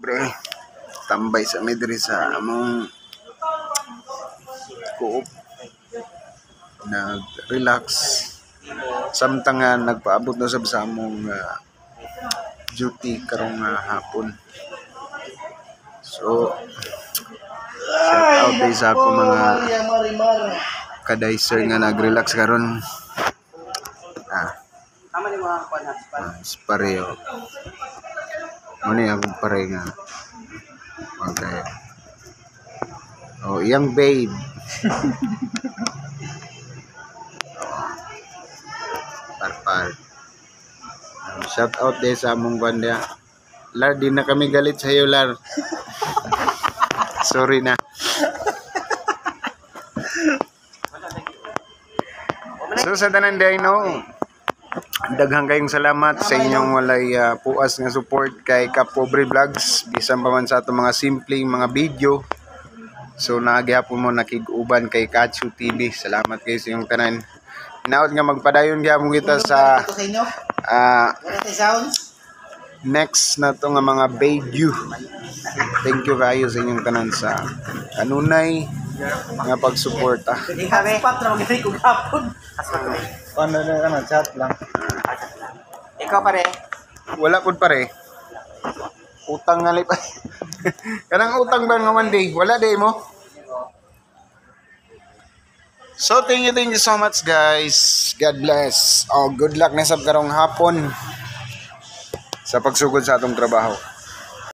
pre, tambay sa midri sa among coop, nag-relax samtang nagpaabot na sa among duty karong hapon. So shout out din sa ako mga kadaiser nga nag-relax karon. Pareo. Ano yung pare nga? Okay. Oh, iyang babe. Parpar. Shout out din sa among banda. Lar, di na kami galit sa iyo, Lar. Sorry na. So sa tanan day no, daghang kayong salamat sa inyong walay puas nga support kay Kapobre Vlogs bisan pa man sa atong mga simpleng mga video. So naagihapon mo nakig-uban kay Katsu TV. Salamat kayo sa inyong tanan. Hinaot nga magpadayon gyapon kita sa next na to nga mga video. Thank you kayo sa inyong tanan sa kanunay nga pagsuporta. Paano na chat lang. Ikaw pare. Wala pud pare. Utang nga lipat. Kanang utang ba nga one day? Wala day mo. So thank you so much guys. God bless. Oh, good luck na sab karong hapon sa pagsugod sa atong trabaho.